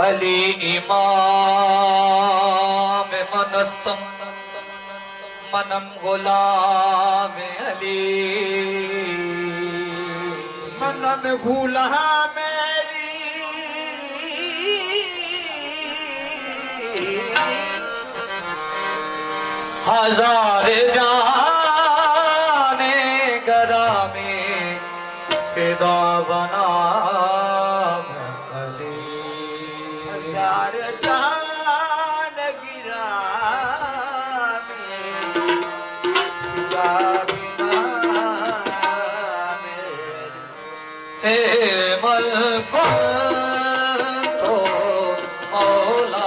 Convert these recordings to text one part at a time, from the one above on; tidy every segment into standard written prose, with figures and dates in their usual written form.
अली इमाम मनस्तम मनम गुलाम अली मनम गुलाम हजार जाने गरा में फिदा बना अली हजार जान गिरा में फिदा बिना मेरी हे मलको तो मौला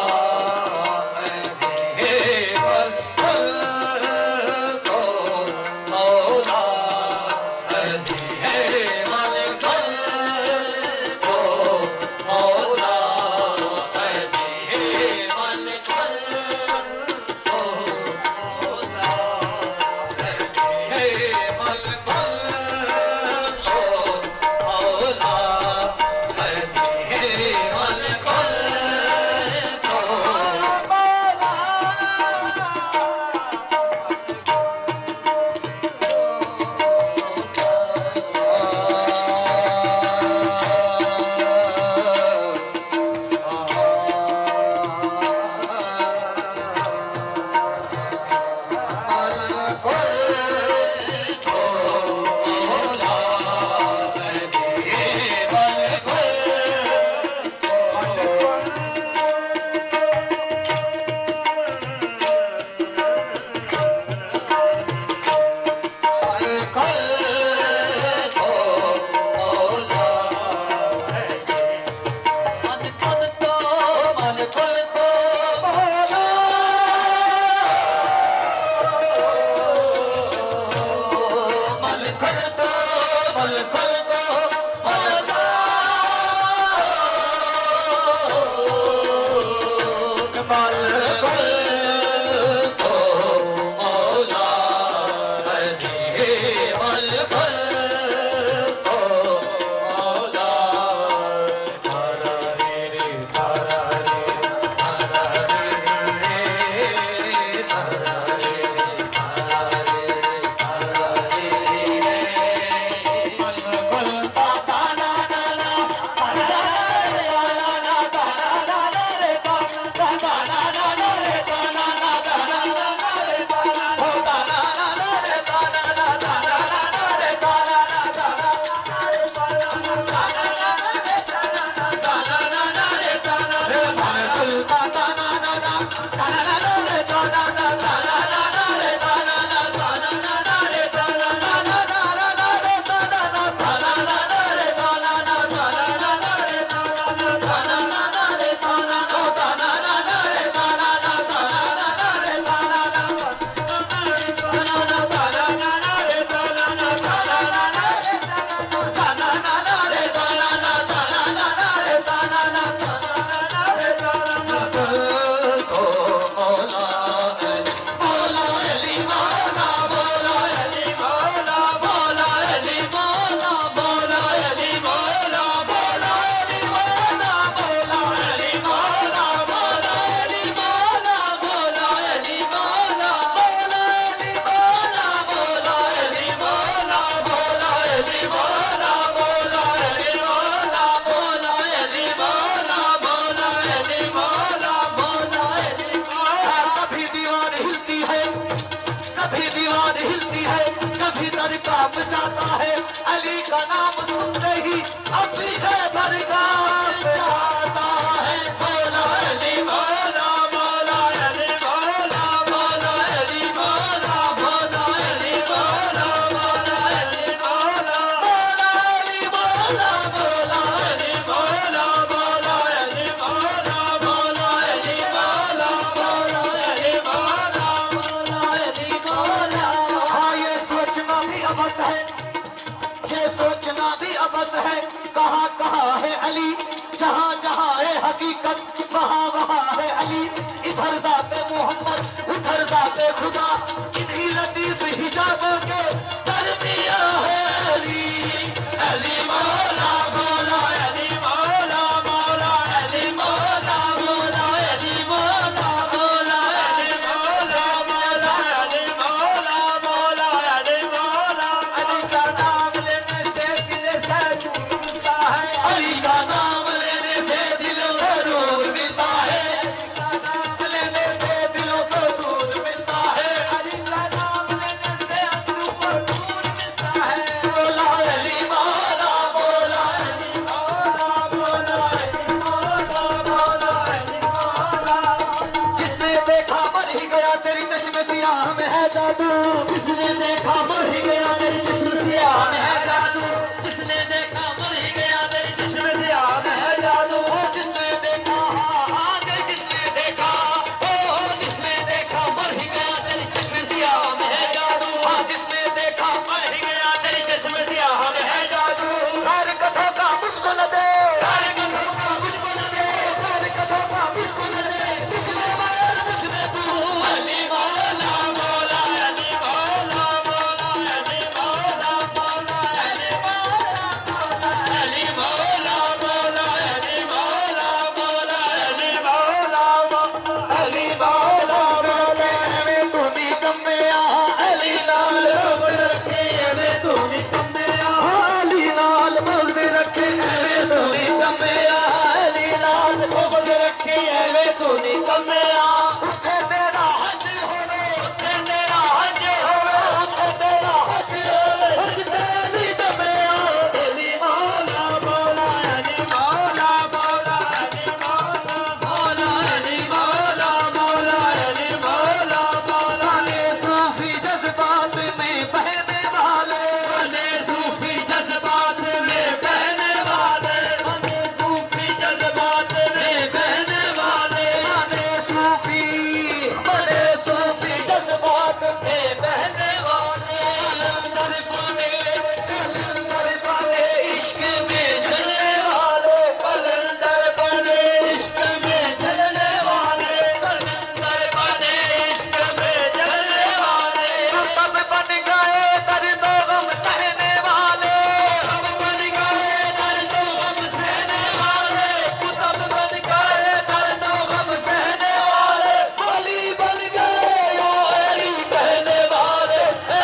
अली मौला मौला अली मौला मौला अली मौला जम्मिया ਉੱਥੇ ਤੇਰਾ ਹੱਜ ਹੋਵੇ ते तेरा हज होवे उत्थे तेरा हज होवे ਹੱਜ ਤੇ ਅਲੀ ਜੰਮਿਆ ਅਲੀ ਮੌਲਾ मौला अली मौला मौला अली मौला मौला अली मौला मौला अली मौला मौला ने सूफी जज्बात में बहने वाले बने सूफी जज्बात में बहने वाले बने सूफी जज्बात में बहने वाले बने सूफी जज्बात में बहने वाले कलंदर बने इश्क में जलने वाले कलंदर बने इश्क में जलने वाले कलंदर बने इश्क में जलने वाले तब बन गए दर्द गम सहने वाले तब बन गए दर्द गम सहने वाले तब बन गए दर्द गम सहने वाले अली बन गए या अली कहने वाले ऐ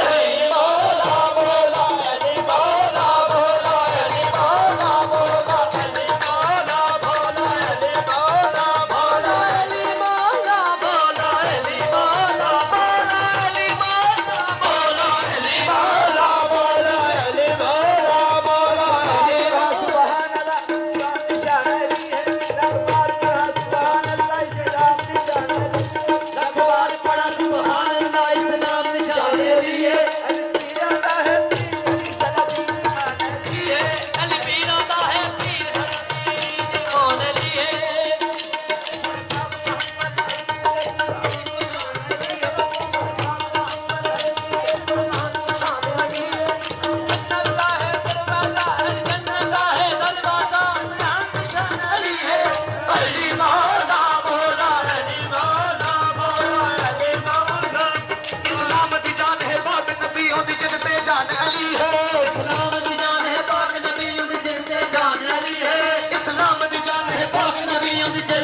मौला मौला अली मौला मौला अली मौला मौला अली मौला मौला अली मौला मौला अली मौला मौला अली मौला मौला अली मौला मौला अली मौला मौला अली मौला मौला अली सुभान अल्लाह निशान अली है दरबार पढ़ा सुभान अल्लाह इस्लाम निशान अली लखवार पड़ा सुभान अल्लाह इस्लाम निशान अली है अली पीरा दा है पीर अली सनदी मान अली है अली पीरा दा है पीर सनदी कौन अली है अली मौला मौला इस्लाम दी जान है पाक नबियों दी जिद ते जान अली है इस्लाम दी जान है पाक नबियों दी जिद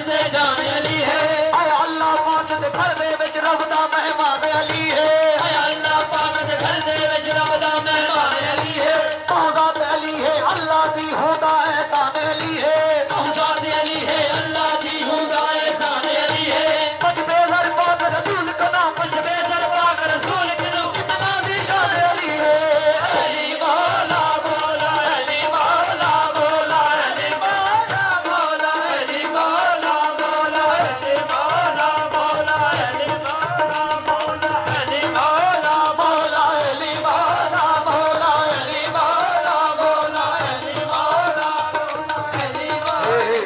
ते जान अली है आय अल्लाह पाक दे घर दे विच रब दा मेहमान अली है मौजात अली है अल्लाह दी होदा एहसान अली है मजबे हर पाक रसूल का नाम कितना ज़ीशान अली है अली मौला मौला अली मौला मौला अली मौला मौला अली मौला मौला अली मौला मौला अली मौला मौला अली मौला मौला अली मौला मौला अली मौला मौला अली मौला अली मौला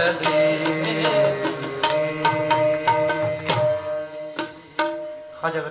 अली ख्वाजा